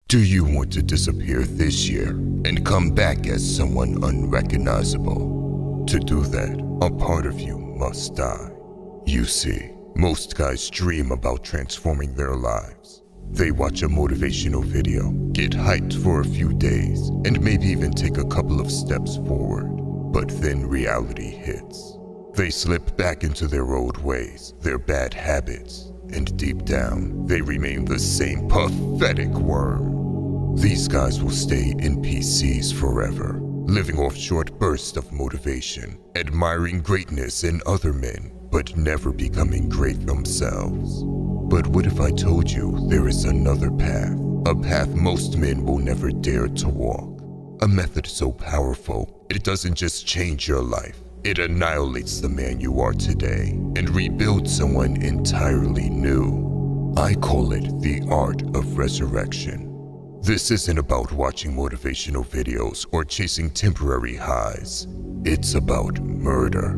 Do you want to disappear this year and come back as someone unrecognizable? To do that, a part of you must die. You see, most guys dream about transforming their lives. They watch a motivational video, get hyped for a few days, and maybe even take a couple of steps forward. But then reality hits. They slip back into their old ways, their bad habits, and deep down, they remain the same pathetic worm. These guys will stay NPCs forever, living off short bursts of motivation, admiring greatness in other men, but never becoming great themselves. But what if I told you there is another path, a path most men will never dare to walk? A method so powerful, it doesn't just change your life, it annihilates the man you are today and rebuilds someone entirely new. I call it the art of resurrection. This isn't about watching motivational videos or chasing temporary highs. It's about murder.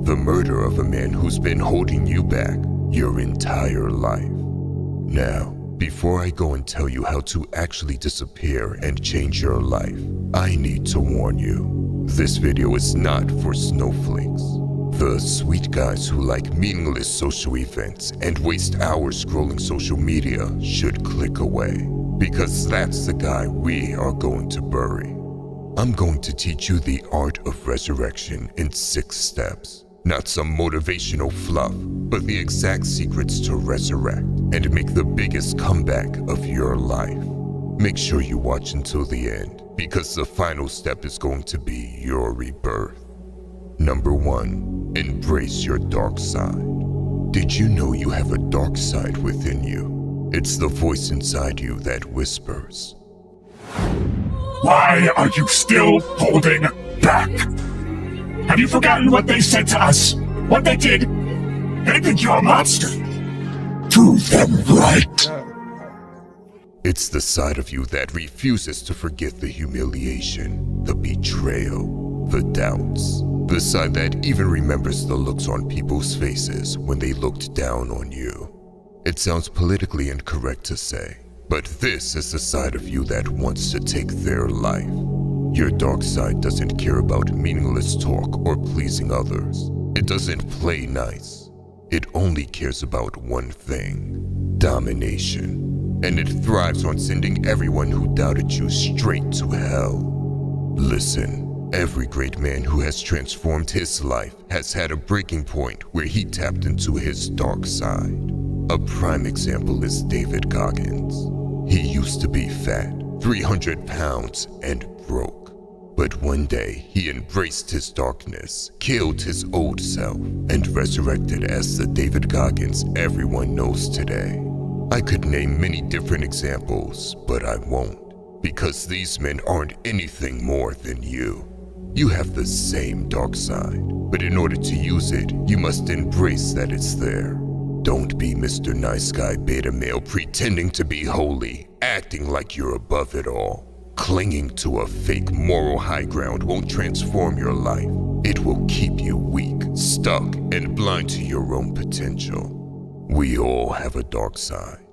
The murder of a man who's been holding you back your entire life. Now, before I go and tell you how to actually disappear and change your life, I need to warn you. This video is not for snowflakes. The sweet guys who like meaningless social events and waste hours scrolling social media should click away, because that's the guy we are going to bury. I'm going to teach you the art of resurrection in 6 steps. Not some motivational fluff, but the exact secrets to resurrect and make the biggest comeback of your life. Make sure you watch until the end, because the final step is going to be your rebirth. Number 1, embrace your dark side. Did you know you have a dark side within you? It's the voice inside you that whispers. Why are you still holding back? Have you forgotten what they said to us? What they did? They think you're a monster. Prove them right. It's the side of you that refuses to forget the humiliation, the betrayal, the doubts. The side that even remembers the looks on people's faces when they looked down on you. It sounds politically incorrect to say, but this is the side of you that wants to take their life. Your dark side doesn't care about meaningless talk or pleasing others. It doesn't play nice. It only cares about one thing: domination. And it thrives on sending everyone who doubted you straight to hell. Listen, every great man who has transformed his life has had a breaking point where he tapped into his dark side. A prime example is David Goggins. He used to be fat, 300 pounds, and broke. But one day, he embraced his darkness, killed his old self, and resurrected as the David Goggins everyone knows today. I could name many different examples, but I won't, because these men aren't anything more than you. You have the same dark side, but in order to use it, you must embrace that it's there. Don't be Mr. Nice Guy beta male pretending to be holy, acting like you're above it all. Clinging to a fake moral high ground won't transform your life. It will keep you weak, stuck, and blind to your own potential. We all have a dark side.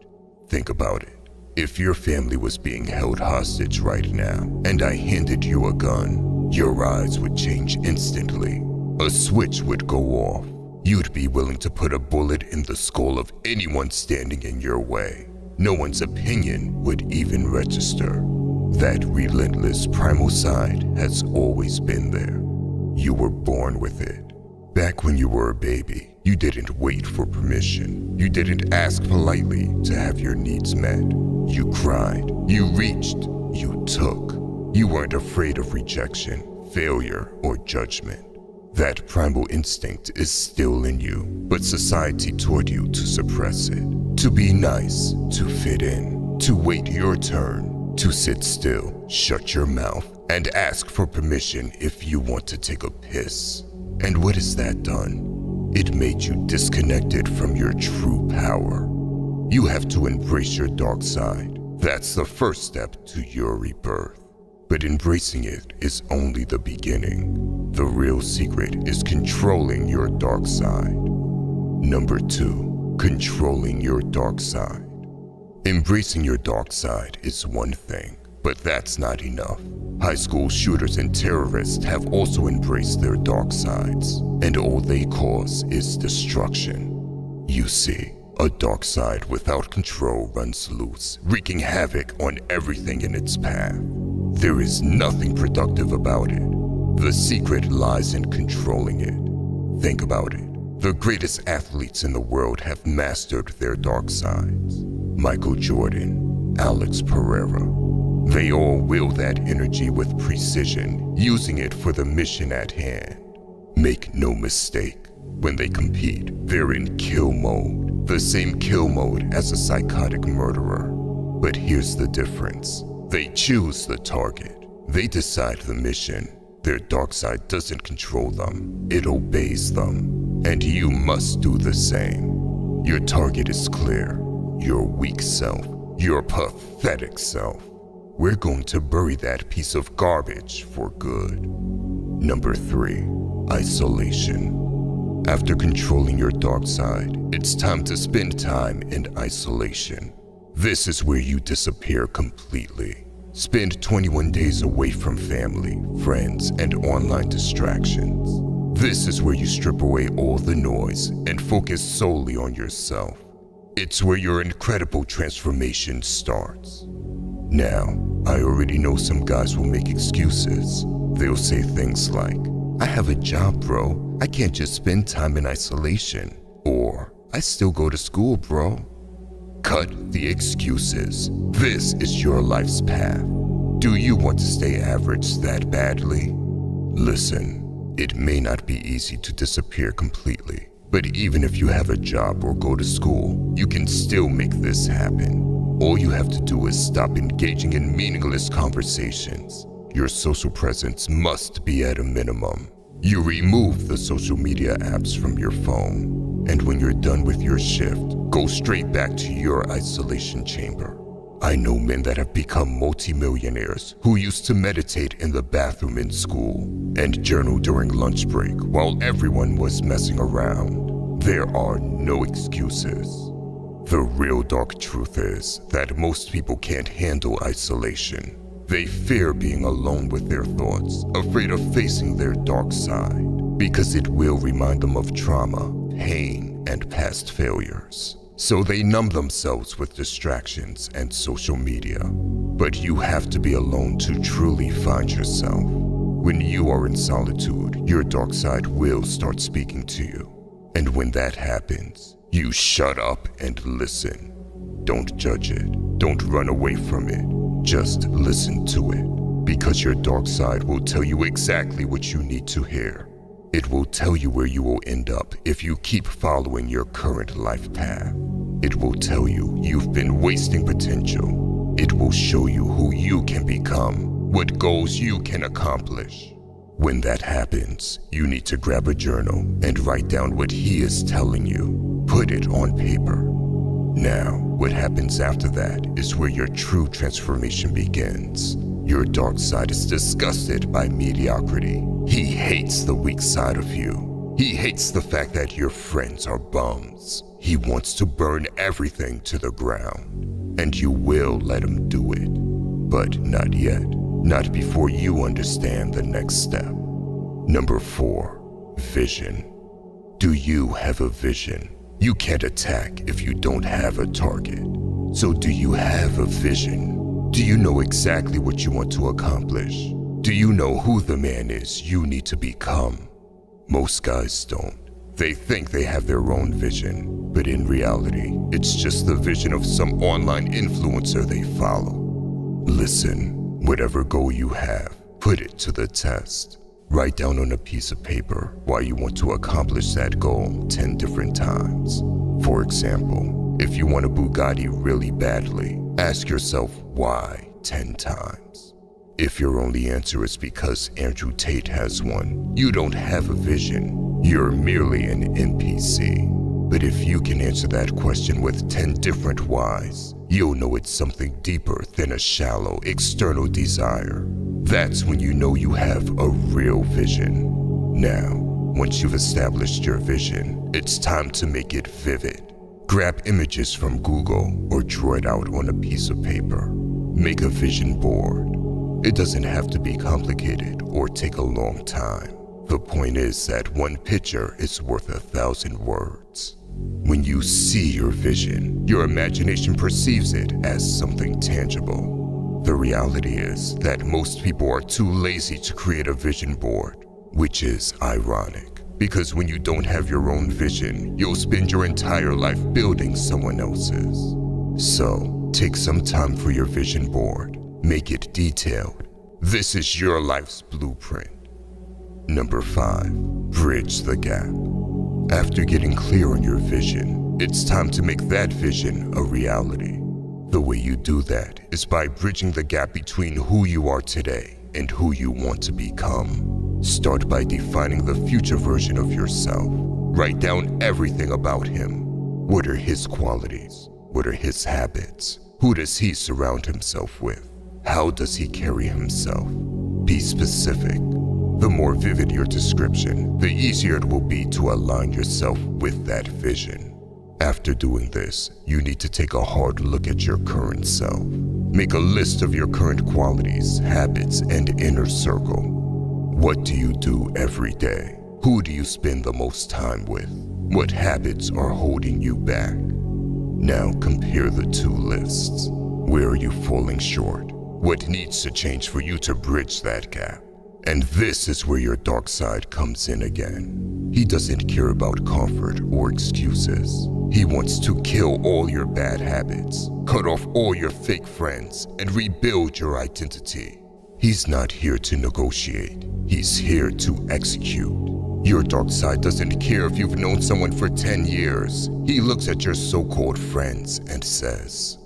Think about it. If your family was being held hostage right now, and I handed you a gun, your eyes would change instantly. A switch would go off. You'd be willing to put a bullet in the skull of anyone standing in your way. No one's opinion would even register. That relentless primal side has always been there. You were born with it. Back when you were a baby, you didn't wait for permission. You didn't ask politely to have your needs met. You cried, you reached, you took. You weren't afraid of rejection, failure, or judgment. That primal instinct is still in you, but society taught you to suppress it. To be nice, to fit in, to wait your turn. To sit still, shut your mouth, and ask for permission if you want to take a piss. And what has that done? It made you disconnected from your true power. You have to embrace your dark side. That's the first step to your rebirth. But embracing it is only the beginning. The real secret is controlling your dark side. Number 2, controlling your dark side. Embracing your dark side is one thing, but that's not enough. High school shooters and terrorists have also embraced their dark sides, and all they cause is destruction. You see, a dark side without control runs loose, wreaking havoc on everything in its path. There is nothing productive about it. The secret lies in controlling it. Think about it. The greatest athletes in the world have mastered their dark sides. Michael Jordan, Alex Pereira. They all wield that energy with precision, using it for the mission at hand. Make no mistake, when they compete, they're in kill mode, the same kill mode as a psychotic murderer. But here's the difference. They choose the target. They decide the mission. Their dark side doesn't control them, it obeys them. And you must do the same. Your target is clear. Your weak self, your pathetic self. We're going to bury that piece of garbage for good. Number 3, isolation. After controlling your dark side, it's time to spend time in isolation. This is where you disappear completely. Spend 21 days away from family, friends, and online distractions. This is where you strip away all the noise and focus solely on yourself. It's where your incredible transformation starts. Now, I already know some guys will make excuses. They'll say things like, I have a job, bro. I can't just spend time in isolation. Or, I still go to school, bro. Cut the excuses. This is your life's path. Do you want to stay average that badly? Listen, it may not be easy to disappear completely, but even if you have a job or go to school, you can still make this happen. All you have to do is stop engaging in meaningless conversations. Your social presence must be at a minimum. You remove the social media apps from your phone. And when you're done with your shift, go straight back to your isolation chamber. I know men that have become multimillionaires who used to meditate in the bathroom in school and journal during lunch break while everyone was messing around. There are no excuses. The real dark truth is that most people can't handle isolation. They fear being alone with their thoughts, afraid of facing their dark side, because it will remind them of trauma, pain, and past failures. So they numb themselves with distractions and social media. But you have to be alone to truly find yourself. When you are in solitude, your dark side will start speaking to you. And when that happens, you shut up and listen. Don't judge it. Don't run away from it. Just listen to it. Because your dark side will tell you exactly what you need to hear. It will tell you where you will end up if you keep following your current life path. It will tell you you've been wasting potential. It will show you who you can become, what goals you can accomplish. When that happens, you need to grab a journal and write down what he is telling you. Put it on paper. Now, what happens after that is where your true transformation begins. Your dark side is disgusted by mediocrity. He hates the weak side of you. He hates the fact that your friends are bums. He wants to burn everything to the ground. And you will let him do it. But not yet. Not before you understand the next step. Number 4, vision. Do you have a vision? You can't attack if you don't have a target. So do you have a vision? Do you know exactly what you want to accomplish? Do you know who the man is you need to become? Most guys don't. They think they have their own vision, but in reality, it's just the vision of some online influencer they follow. Listen, whatever goal you have, put it to the test. Write down on a piece of paper why you want to accomplish that goal 10 different times. For example, if you want a Bugatti really badly, ask yourself why 10 times. If your only answer is because Andrew Tate has one, you don't have a vision. You're merely an NPC. But if you can answer that question with 10 different whys, you'll know it's something deeper than a shallow external desire. That's when you know you have a real vision. Now, once you've established your vision, it's time to make it vivid. Grab images from Google or draw it out on a piece of paper. Make a vision board. It doesn't have to be complicated or take a long time. The point is that one picture is worth 1,000 words. When you see your vision, your imagination perceives it as something tangible. The reality is that most people are too lazy to create a vision board, which is ironic. Because when you don't have your own vision, you'll spend your entire life building someone else's. So, take some time for your vision board. Make it detailed. This is your life's blueprint. Number 5, bridge the gap. After getting clear on your vision, it's time to make that vision a reality. The way you do that is by bridging the gap between who you are today and who you want to become. Start by defining the future version of yourself. Write down everything about him. What are his qualities? What are his habits? Who does he surround himself with? How does he carry himself? Be specific. The more vivid your description, the easier it will be to align yourself with that vision. After doing this, you need to take a hard look at your current self. Make a list of your current qualities, habits, and inner circle. What do you do every day? Who do you spend the most time with? What habits are holding you back? Now compare the two lists. Where are you falling short? What needs to change for you to bridge that gap? And this is where your dark side comes in again. He doesn't care about comfort or excuses. He wants to kill all your bad habits, cut off all your fake friends, and rebuild your identity. He's not here to negotiate. He's here to execute. Your dark side doesn't care if you've known someone for 10 years. He looks at your so-called friends and says,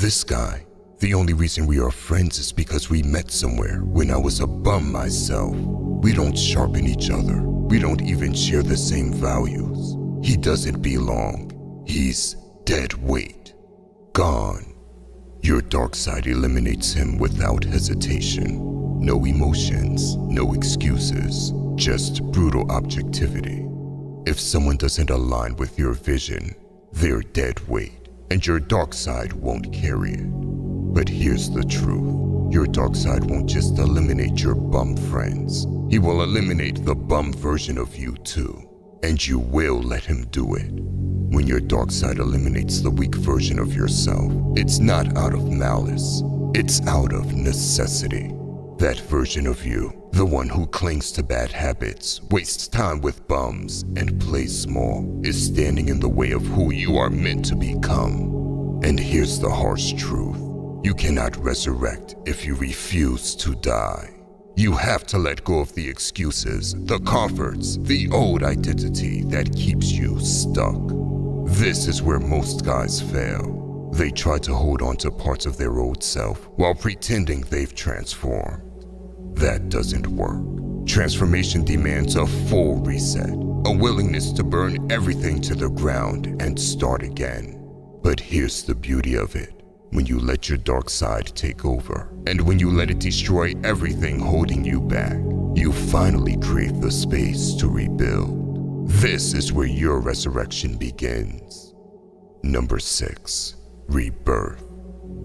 "This guy, the only reason we are friends is because we met somewhere when I was a bum myself. We don't sharpen each other. We don't even share the same values. He doesn't belong. He's dead weight. Gone." Your dark side eliminates him without hesitation. No emotions, no excuses, just brutal objectivity. If someone doesn't align with your vision, they're dead weight, and your dark side won't carry it. But here's the truth. Your dark side won't just eliminate your bum friends. He will eliminate the bum version of you too, and you will let him do it. When your dark side eliminates the weak version of yourself, it's not out of malice, it's out of necessity. That version of you, the one who clings to bad habits, wastes time with bums, and plays small, is standing in the way of who you are meant to become. And here's the harsh truth. You cannot resurrect if you refuse to die. You have to let go of the excuses, the comforts, the old identity that keeps you stuck. This is where most guys fail. They try to hold on to parts of their old self while pretending they've transformed. That doesn't work. Transformation demands a full reset, a willingness to burn everything to the ground and start again. But here's the beauty of it. When you let your dark side take over, and when you let it destroy everything holding you back, you finally create the space to rebuild. This is where your resurrection begins. Number 6, rebirth.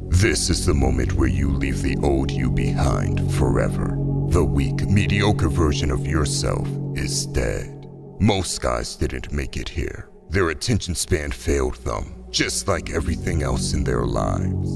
This is the moment where you leave the old you behind forever. The weak, mediocre version of yourself is dead. Most guys didn't make it here. Their attention span failed them, just like everything else in their lives.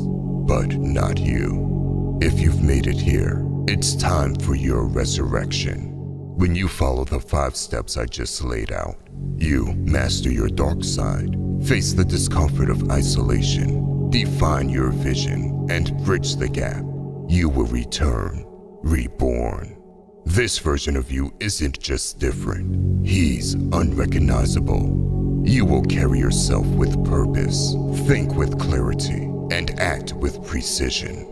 But not you. If you've made it here, it's time for your resurrection. When you follow the 5 steps I just laid out, you master your dark side, face the discomfort of isolation, define your vision, and bridge the gap. You will return, reborn. This version of you isn't just different, he's unrecognizable. You will carry yourself with purpose, think with clarity, and act with precision.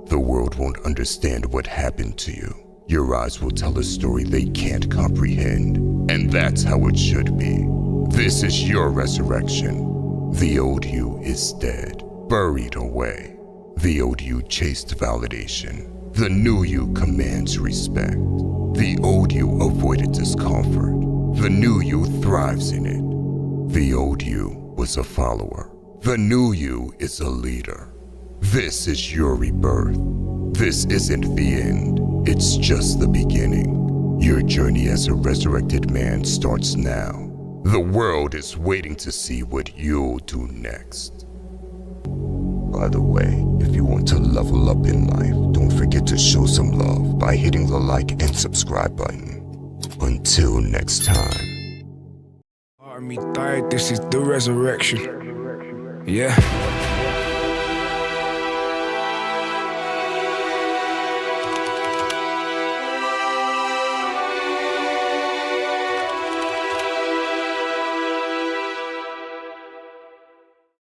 The world won't understand what happened to you. Your eyes will tell a story they can't comprehend, and that's how it should be. This is your resurrection. The old you is dead, buried away. The old you chased validation. The new you commands respect. The old you avoided discomfort. The new you thrives in it. The old you was a follower. The new you is a leader. This is your rebirth. This isn't the end. It's just the beginning. Your journey as a resurrected man starts now. The world is waiting to see what you'll do next. By the way, if you want to level up in life, don't forget to show some love by hitting the like and subscribe button. Until next time. Part of me thought this is the resurrection. Yeah.